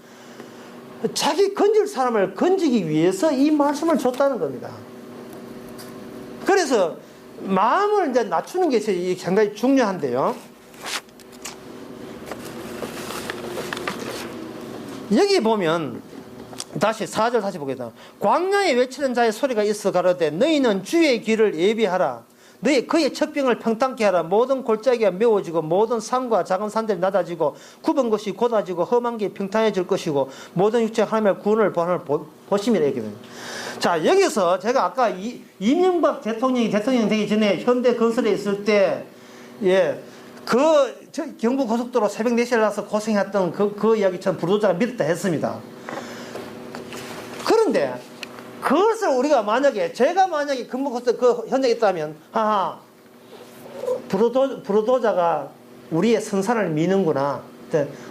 자기 건질 사람을 건지기 위해서 이 말씀을 줬다는 겁니다. 그래서 마음을 이제 낮추는 게 상당히 중요한데요. 여기 보면 다시 4절 다시 보겠습니다. 광야에 외치는 자의 소리가 있어 가로되 너희는 주의 길을 예비하라. 그의 척병을 평탄케 하라. 모든 골짜기가 메워지고 모든 산과 작은 산들이 낮아지고 굽은 것이 곧아지고 험한 게 평탄해질 것이고 모든 육체가 하나님의 구원을 보심이라 얘기거든요. 자, 여기서 제가 아까 이명박 대통령이 되기 전에 현대건설에 있을 때 경부고속도로 새벽 4시에 나서 고생했던 그 이야기처럼 부도자가 밀었다 했습니다. 그런데 그것을 제가 만약에 경부고속도로 그 현장에 있다면 부도자가 우리의 선산을 미는구나.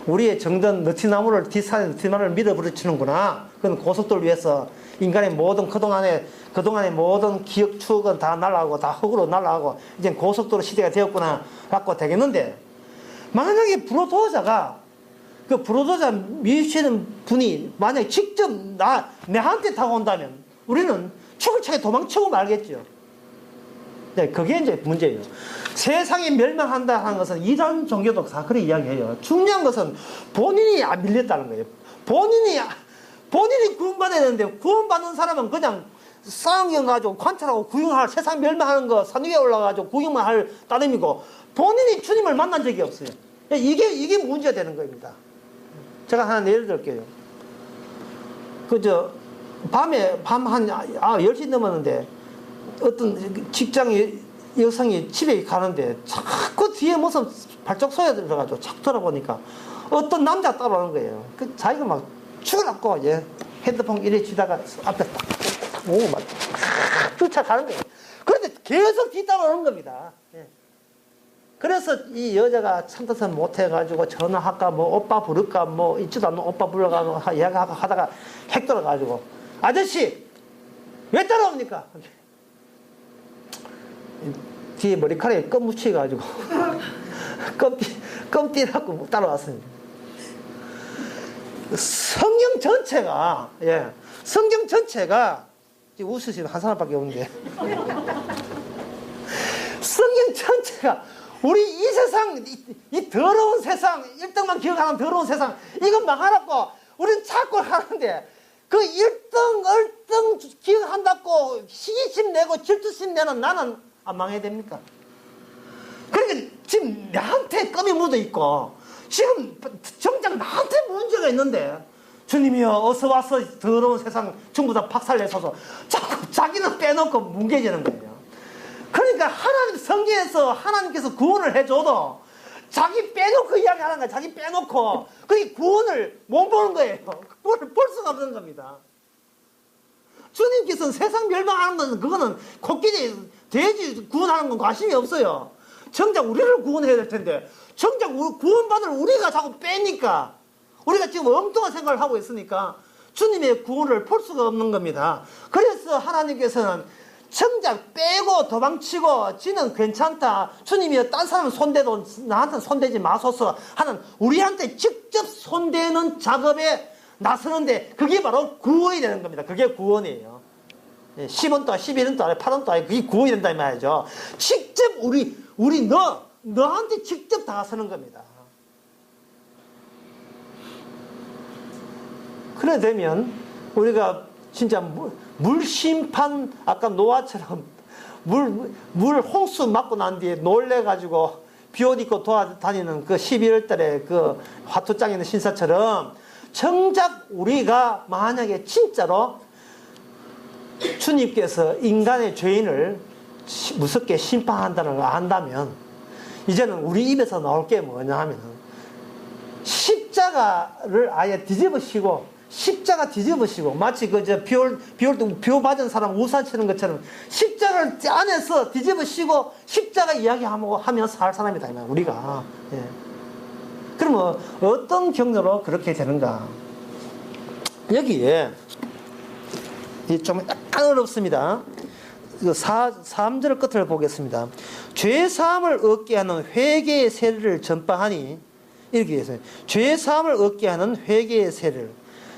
우리의 정든 너티나무를 뒷산에 너티나무를 밀어버리치는구나. 그건 고속도로를 위해서 인간의 모든 그동안의 모든 기억 추억은 다 날아가고 다 흙으로 날아가고 이제 고속도로 시대가 되었구나 라고 되겠는데, 만약에 불로도자가 그 불로도자 미치는 분이 만약에 직접 내한테 타고 온다면 우리는 죽을 차게 도망치고 말겠죠. 네, 그게 이제 문제예요. 세상이 멸망한다 하는 것은 이단 종교도 다 그렇게 이야기해요. 중요한 것은 본인이 안 밀렸다는 거예요. 본인이 구원받아야 되는데, 구원받는 사람은 그냥 쌍경 가지고 관찰하고 구경할, 세상 멸망하는 거 산 위에 올라가지고 구경만 할 따름이고, 본인이 주님을 만난 적이 없어요. 이게 문제가 되는 겁니다. 제가 하나 예를 들게요. 밤 한 10시 넘었는데, 어떤 직장 여성이 집에 가는데, 자꾸 뒤에 무슨 발작 소리가 들어가지고 착 돌아보니까, 어떤 남자가 따라오는 거예요. 자기가 막 죽으라고, 핸드폰 이래 치다가 앞에 딱 오고 막 쫓아가는 거예요. 그런데 계속 뒤따라오는 겁니다. 그래서 이 여자가 참듯은 못해가지고 전화할까, 오빠 부를까, 있지도 않는 오빠 불러가지고 이야기하다가 핵 돌아가지고, 아저씨! 왜 따라옵니까? 뒤에 머리카락에 껌 묻혀가지고, 껌띠라고 따라왔습니다. 성경 전체가, 웃으시는 한 사람밖에 없는데. 성경 전체가, 우리 이 세상, 이 더러운 세상, 1등만 기억하는 더러운 세상, 이건 망하라고 우리는 자꾸 하는데, 그 1등 기억한다고 시기심 내고 질투심 내는 나는 안 망해야 됩니까? 그러니까 지금 나한테 껌이 묻어 있고, 지금 정작 나한테 문제가 있는데, 주님이여 어서 와서 더러운 세상 전부 다 박살내소서, 자꾸 자기는 빼놓고 뭉개지는 거예요. 그러니까 하나님 성경에서 하나님께서 구원을 해줘도 자기 빼놓고 이야기하는 거야. 자기 빼놓고. 그게 구원을 못 보는 거예요. 구원을 볼 수가 없는 겁니다. 주님께서는 세상 멸망하는 것은, 그거는 코끼리 돼지 구원하는 건 관심이 없어요. 정작 우리를 구원해야 될 텐데, 정작 구원받을 우리가 자꾸 빼니까, 우리가 지금 엉뚱한 생각을 하고 있으니까 주님의 구원을 볼 수가 없는 겁니다. 그래서 하나님께서는 정작 빼고 도망치고 지는 괜찮다, 주님이 딴 사람 손대도 나한테는 손대지 마소서 하는, 우리한테 직접 손대는 작업에 나서는데, 그게 바로 구원이 되는 겁니다. 그게 구원이에요. 10원도 아니고 11원도 아니고 8원도 아니고 그게 구원이 된다 이 말이죠. 직접 너한테 직접 다가서는 겁니다. 그래 되면 우리가 진짜 물심판, 아까 노아처럼 물 홍수 맞고 난 뒤에 놀래가지고 비옷 입고 돌아다니는 그 11월 달에 그 화투장에 있는 신사처럼, 정작 우리가 만약에 진짜로 주님께서 인간의 죄인을 무섭게 심판한다는 걸 안다면, 이제는 우리 입에서 나올 게 뭐냐 하면, 십자가를 아예 십자가 뒤집으시고, 마치 비 맞은 사람 우산 치는 것처럼 십자가를 안에서 뒤집으시고 십자가 이야기하며 살 사람이다, 우리가. 그러면 어떤 경로로 그렇게 되는가? 여기에 좀 약간 어렵습니다. 3절 끝을 보겠습니다. 죄사함을 얻게 하는 회개의 세례를 전파하니, 이렇게 했어요. 죄사함을 얻게 하는 회개의 세례를.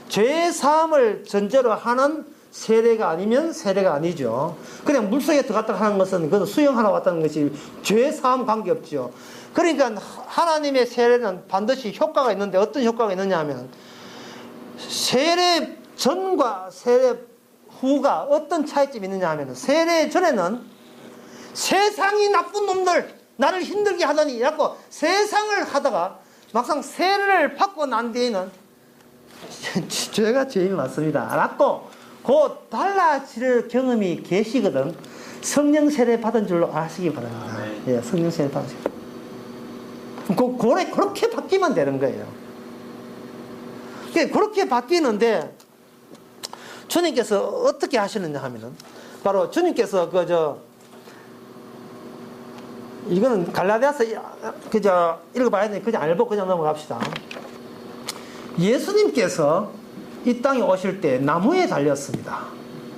죄사함을 전제로 하는 세례가 아니면 세례가 아니죠. 그냥 물속에 들어갔다 하는 것은 그건 수영하러 왔다는 것이 죄사함 관계없죠. 그러니까 하나님의 세례는 반드시 효과가 있는데, 어떤 효과가 있느냐 하면, 세례 전과 세례 후가 어떤 차이점이 있느냐 하면, 세례 전에는 세상이 나쁜 놈들 나를 힘들게 하더니 라고 세상을 하다가, 막상 세례를 받고 난 뒤에는 죄가 죄임이 맞습니다 라고 곧 달라질 경험이 계시거든. 성령 세례 받은 줄로 아시기 바랍니다. 성령 세례 받으시고 그렇게 바뀌면 되는 거예요. 그렇게 바뀌는데, 주님께서 어떻게 하시느냐 하면은, 바로 주님께서 이거는 갈라디아서 읽어봐야 되니 그냥 안 읽고 그냥 넘어갑시다. 예수님께서 이 땅에 오실 때 나무에 달렸습니다.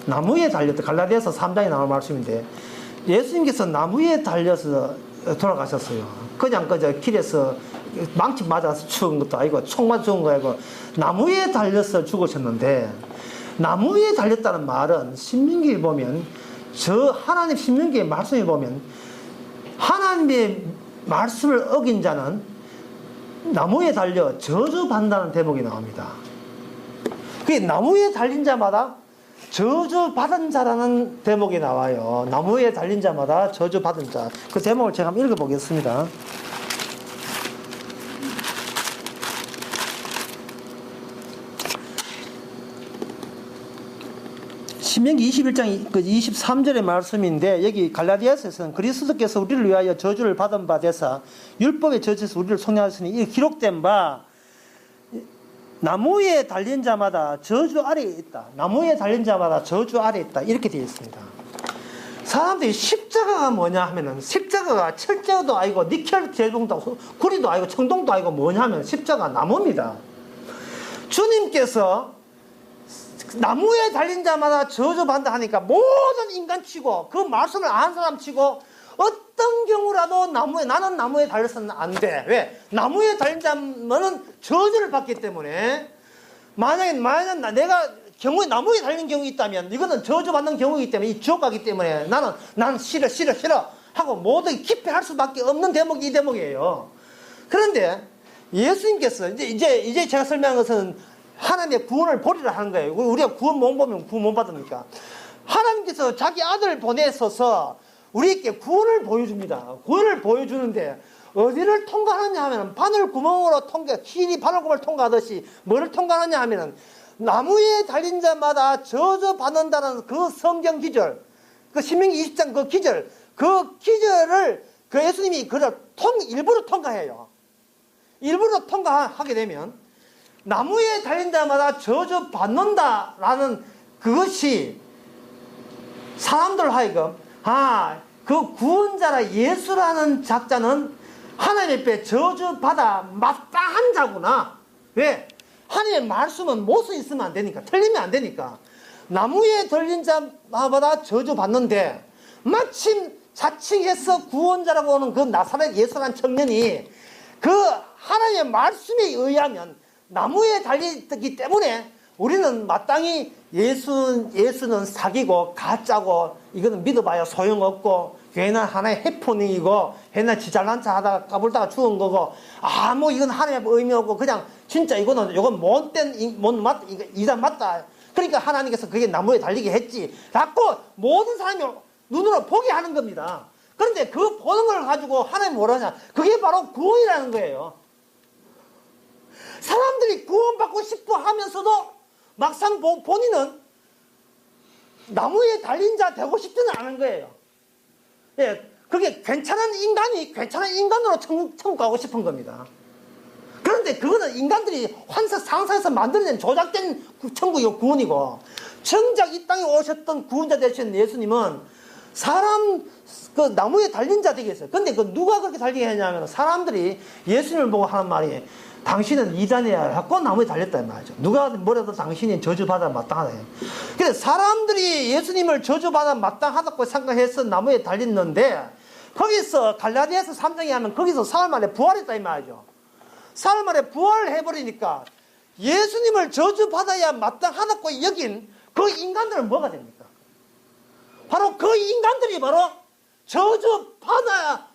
나무에 달렸다. 갈라디아서 3장에 나온 말씀인데 예수님께서 나무에 달려서 돌아가셨어요. 그냥 그저 길에서 망치 맞아서 죽은 것도 아니고 총 맞아 죽은 거 아니고 나무에 달려서 죽으셨는데, 나무에 달렸다는 말은 신명기에 보면, 저 하나님 신명기의 말씀에 보면 하나님의 말씀을 어긴 자는 나무에 달려 저주받는다는 대목이 나옵니다. 그게 나무에 달린 자마다 저주받은 자라는 대목이 나와요. 나무에 달린 자마다 저주받은 자. 그 대목을 제가 한번 읽어보겠습니다. 신명기 21장 23절의 말씀인데, 여기 갈라디아서에서는 그리스도께서 우리를 위하여 저주를 받은 바 되사 율법의 저주에서 우리를 속량하셨으니 이 기록된 바 나무에 달린 자마다 저주 아래에 있다. 나무에 달린 자마다 저주 아래에 있다. 이렇게 되어 있습니다. 사람들이 십자가가 뭐냐 하면은, 십자가가 철제도 아니고 니켈 제동도 구리도 아니고 청동도 아니고 뭐냐 하면 십자가 나무입니다. 주님께서 나무에 달린 자마다 저주받는다 하니까 모든 인간 치고 그 말씀을 아는 사람 치고 어떤 경우라도 나는 나무에 달려서는 안 돼. 왜? 나무에 달린 자는 저주를 받기 때문에, 만약에 내가 경우에 나무에 달린 경우 있다면 이거는 저주받는 경우이기 때문에, 이 지옥 가기 때문에 나는 싫어 하고 모두 기피할 수밖에 없는 대목이 이 대목이에요. 그런데 예수님께서 이제 제가 설명한 것은 하나님의 구원을 보리라 하는 거예요. 우리가 구원 못 보면 구원 못 받으니까. 하나님께서 자기 아들을 보내셔서 우리에게 구원을 보여줍니다. 구원을 보여주는데 어디를 통과하느냐 하면 바늘 구멍으로 흰이 바늘 구멍을 통과하듯이 뭐를 통과하느냐 하면 나무에 달린 자마다 저주받는다는 그 성경 기절, 그 신명기 20장 그 기절을 그 예수님이 일부러 통과해요. 일부러 통과하게 되면 나무에 달린 자마다 저주받는다라는 그것이 사람들 하여금, 그 구원자라 예수라는 작자는 하나님 앞에 저주받아 마땅한 자구나. 왜? 하나님의 말씀은 못서 있으면 안 되니까, 틀리면 안 되니까. 나무에 달린 자마다 저주받는데 마침 자칭해서 구원자라고 하는 그 나사렛 예수라는 청년이 그 하나님의 말씀에 의하면 나무에 달리기 때문에 우리는 마땅히 예수는 사기고 가짜고 이거는 믿어봐야 소용없고 괜한 하나의 해프닝이고 괜한 지잘난 차 하다가 까불다가 죽은 거고 이건 하나님의 의미 없고 그냥 진짜 이건 못된 이단 맞다. 그러니까 하나님께서 그게 나무에 달리게 했지 라고 모든 사람이 눈으로 보게 하는 겁니다. 그런데 그 보는 걸 가지고 하나님 뭐라 하냐, 그게 바로 구원이라는 거예요. 사람들이 구원받고 싶어 하면서도 막상 본인은 나무에 달린 자 되고 싶지는 않은 거예요. 예, 그게 괜찮은 인간으로 천국 가고 싶은 겁니다. 그런데 그거는 인간들이 상상해서 만들어낸 조작된 천국이고 구원이고, 정작 이 땅에 오셨던 구원자 되신 예수님은 그 나무에 달린 자 되겠어요. 근데 누가 그렇게 달리게 했냐면 사람들이 예수님을 보고 하는 말이 당신은 이단이야 하고 나무에 달렸다 이 말이죠. 누가 뭐라도 당신이 저주받아 마땅하다. 그래서 사람들이 예수님을 저주받아 마땅하다고 생각해서 나무에 달렸는데, 거기서 갈라디아서 3장에 하면 거기서 사흘 만에 부활했다 이 말이죠. 사흘 만에 부활해버리니까 예수님을 저주받아야 마땅하다고 여긴 그 인간들은 뭐가 됩니까? 바로 그 인간들이 바로 저주받아야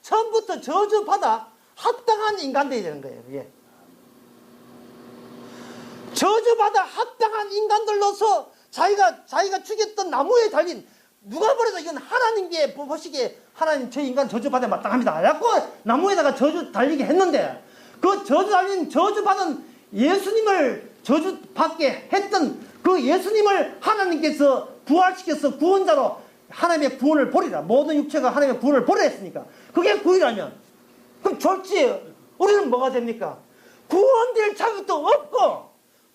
처음부터 저주받아 합당한 인간들이 되는 거예요. 예. 저주받아 합당한 인간들로서 자기가 죽였던 나무에 달린, 누가 버려도 이건 하나님께 보시기에 하나님 저 인간 저주받아 마땅합니다 라고 나무에다가 저주 달리게 했는데, 그 저주받은 예수님을 저주받게 했던 그 예수님을 하나님께서 부활시켜서 구원자로 하나님의 구원을 보리라, 모든 육체가 하나님의 구원을 보리라 했으니까 그게 구이라면, 그럼 졸지 우리는 뭐가 됩니까? 구원될 자격도 없고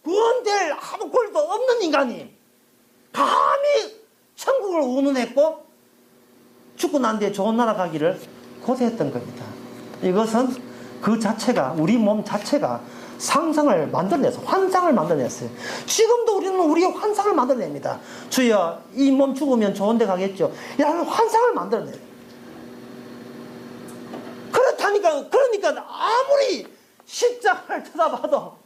구원될 아무 권리도 없는 인간이 감히 천국을 운운했고 죽고 난 뒤에 좋은 나라 가기를 고대했던 겁니다. 이것은 그 자체가, 우리 몸 자체가 상상을 만들어냈어요. 환상을 만들어냈어요. 지금도 우리는 우리의 환상을 만들어냅니다. 주여, 이 몸 죽으면 좋은 데 가겠죠. 이라는 환상을 만들어내요. 그러니까 아무리 십자가를 쳐다봐도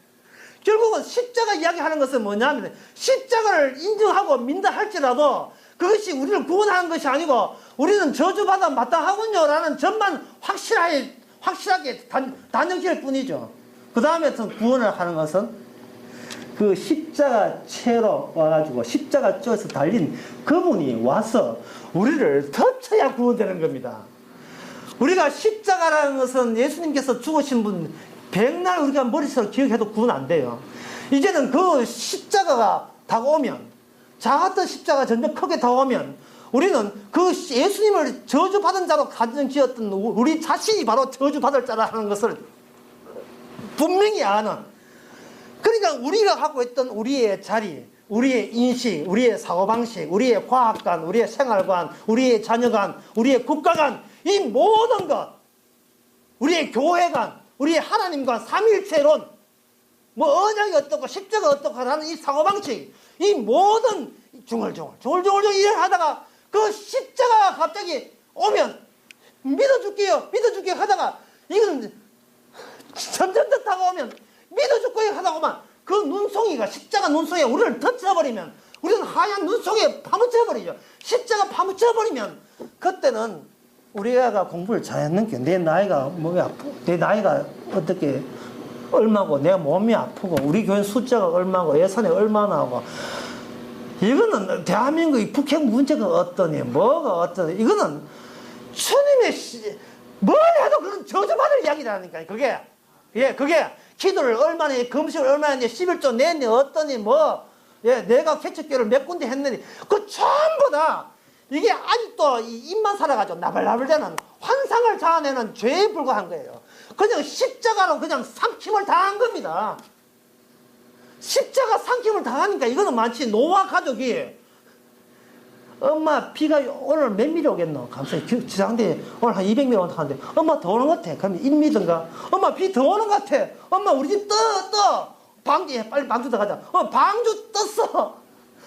결국은 십자가 이야기하는 것은 뭐냐면 십자가를 인정하고 믿는다 할지라도 그것이 우리를 구원하는 것이 아니고 우리는 저주받아 마땅하군요 라는 점만 확실하게 단정지을 뿐이죠. 그 다음에 구원을 하는 것은 그 십자가 채로 와가지고 십자가 쪽에서 달린 그분이 와서 우리를 덮쳐야 구원되는 겁니다. 우리가 십자가라는 것은 예수님께서 죽으신 분 백날 우리가 머릿속으로 기억해도 구원 안 돼요. 이제는 그 십자가가 다가오면, 작았던 십자가가 점점 크게 다가오면 우리는 그 예수님을 저주받은 자로 가정지었던 우리 자신이 바로 저주받을 자라는 것을 분명히 아는, 그러니까 우리가 하고 있던 우리의 자리, 우리의 인식, 우리의 사고방식, 우리의 과학관, 우리의 생활관, 우리의 자녀관, 우리의 국가관, 이 모든 것, 우리의 교회관, 우리의 하나님관, 삼일체론, 뭐 언약이 어떻고 십자가 어떻고 하는 이 사고방식, 이 모든 중얼중얼 일을 하다가 그 십자가가 갑자기 오면 믿어줄게요 하다가 이건 점점 더 다가오면 믿어줄게요 하다가만 그 눈송이가, 십자가 눈송이가 우리를 덮쳐버리면 우리는 하얀 눈송이에 파묻혀버리죠. 십자가 파묻혀버리면 그때는 우리가 공부를 잘했는 게 내 나이가 몸이 아프고 내 나이가 어떻게 얼마고 내 몸이 아프고 우리 교회 숫자가 얼마고 예산이 얼마나 하고 이거는 대한민국의 북핵 문제가 어떠니 뭐가 어떠니 이거는 주님의 뭘 해도 그건 저주받을 이야기라니까. 그게 기도를 얼마나 해, 금식을 얼마나 했니, 11조 냈니, 어떠니 내가 개척교를 몇 군데 했느니 그 전부 다 이게 아직도 입만 살아가지고 나발나발되는 환상을 자아내는 죄에 불과한 거예요. 그냥 십자가로 그냥 삼킴을 당한 겁니다. 십자가 삼킴을 당하니까 이거는 마치 노아 가족이 엄마 비가 오늘 몇 미리 오겠노? 갑자기 지상대 오늘 한 200mm 온다 하는데 엄마 더 오는 것 같아. 그러면 1mm인가? 엄마 비 더 오는 것 같아. 엄마 우리 집 떠. 방주에 빨리 방주 들어가자. 방주 떴어.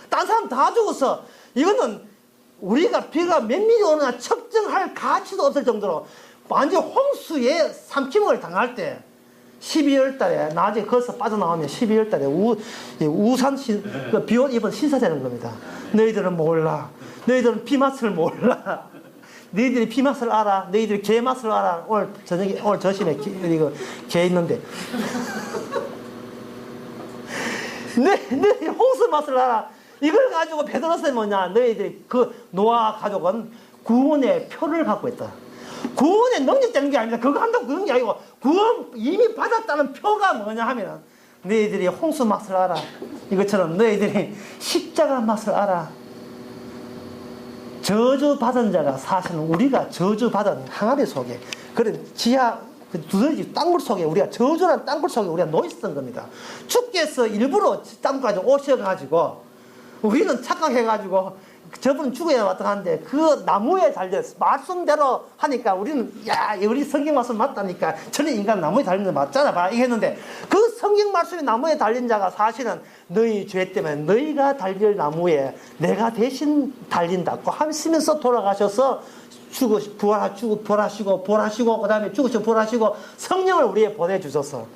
딴 사람 다 죽었어. 이거는 우리가 비가 몇 미리 오느냐 측정할 가치도 없을 정도로 완전 홍수에 삼킴을 당할 때 12월 달에 낮에 거기서 빠져나오면 12월 달에 우산 비옷 입은 신사되는 겁니다. 너희들은 몰라. 너희들은 비 맛을 몰라. 너희들이 비 맛을 알아. 너희들이 개 맛을 알아. 오늘 저녁에 오늘 저녁에 이거 개 있는데 너희 홍수 맛을 알아. 이걸 가지고 베드로서는 뭐냐? 너희들이 그 노아 가족은 구원의 표를 갖고 있다. 구원의 능력되는 게 아닙니다. 그거 한다고 그런 게 아니고 구원 이미 받았다는 표가 뭐냐 하면 너희들이 홍수 맛을 알아. 이것처럼 너희들이 십자가 맛을 알아. 저주받은 자가 사실은 우리가 저주받은 항아리 속에 그런 지하 두더지 땅굴 속에 우리가 저주란 땅굴 속에 우리가 놓였던 겁니다. 주께서 일부러 땅굴까지 오셔가지고 우리는 착각해가지고 저분은 죽어야 마땅한데 그 나무에 달려서 말씀대로 하니까 우리는 야 우리 성경 말씀 맞다니까 저는 인간 나무에 달린 거 맞잖아 봐 이게 했는데 그 성경 말씀이 나무에 달린 자가 사실은 너희 죄 때문에 너희가 달릴 나무에 내가 대신 달린다고 하시면서 돌아가셔서 부활하시고 그 다음에 죽으시고 부활하시고 성령을 우리에 보내주셔서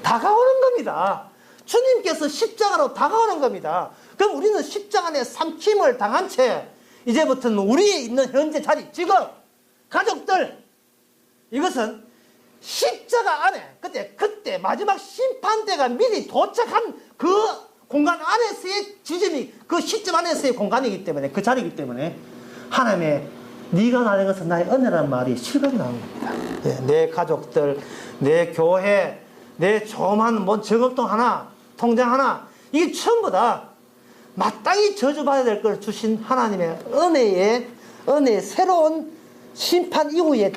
다가오는 겁니다. 주님께서 십자가로 다가오는 겁니다. 그럼 우리는 십자가 안에 삼킴을 당한 채 이제부터는 우리에 있는 현재 자리, 지금 가족들 이것은 십자가 안에 그때 마지막 심판대가 미리 도착한 그 공간 안에서의 지점이 그 시점 안에서의 공간이기 때문에 그 자리이기 때문에 하나님의 네가 나는 것은 나의 은혜라는 말이 실감이 나는 겁니다. 내 가족들, 내 교회, 내 조그만 저금통 하나, 통장 하나 이게 전부 다 마땅히 저주받아야 될 걸 주신 하나님의 은혜의 새로운 심판 이후의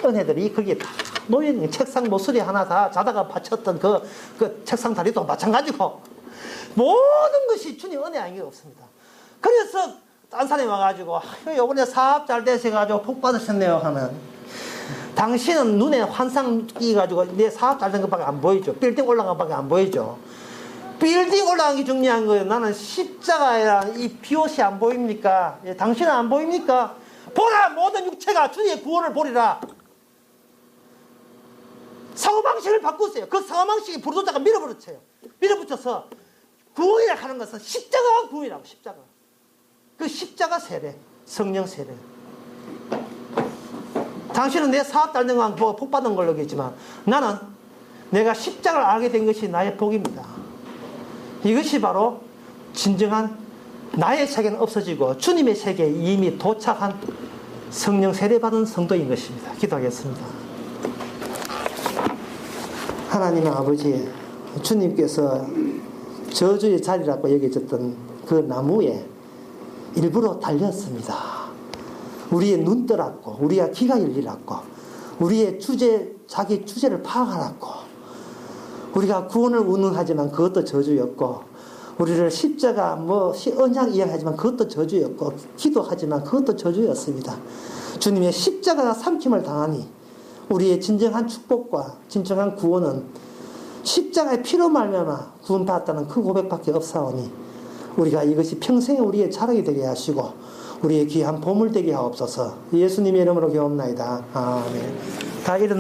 은혜들이 거기에 다 놓여있는 책상 모서리 하나 다 자다가 바쳤던 그 책상 다리도 마찬가지고 모든 것이 주님 은혜 아닌 게 없습니다. 그래서 딴 사람이 와가지고 요번에 사업 잘 되셔가지고 복 받으셨네요 하면 당신은 눈에 환상 끼가지고 내 사업 잘 된 것밖에 안 보이죠. 빌딩 올라간 것밖에 안 보이죠. 빌딩 올라간 게 중요한 거예요. 나는 십자가에 이 비옷이 안 보입니까? 예, 당신은 안 보입니까? 보라! 모든 육체가 주의 구원을 보리라. 사고방식을 바꾸세요. 그 사고방식이 불도자가 밀어붙여요. 밀어붙여서 구원이라 하는 것은 십자가가 구원이라고. 십자가. 그 십자가 세례, 성령 세례. 당신은 내 사업 잘 된 거 보고 복 받은 걸로 얘기했지만 나는 내가 십자가를 알게 된 것이 나의 복입니다. 이것이 바로 진정한 나의 세계는 없어지고 주님의 세계에 이미 도착한 성령 세례받은 성도인 것입니다. 기도하겠습니다. 하나님 아버지, 주님께서 저주의 자리라고 여겨졌던 그 나무에 일부러 달렸습니다. 우리의 눈떠랐고 우리가 귀가 열리라고 우리의 자기 주제를 파악하라고 우리가 구원을 운운하지만 그것도 저주였고 우리를 십자가 언약 이야기하지만 그것도 저주였고 기도하지만 그것도 저주였습니다. 주님의 십자가가 삼킴을 당하니 우리의 진정한 축복과 진정한 구원은 십자가의 피로 말미암아 구원받았다는 그 고백밖에 없사오니 우리가 이것이 평생에 우리의 자랑이 되게 하시고 우리의 귀한 보물 되게 하옵소서. 예수님의 이름으로 기도합나이다. 아멘. 다 일어나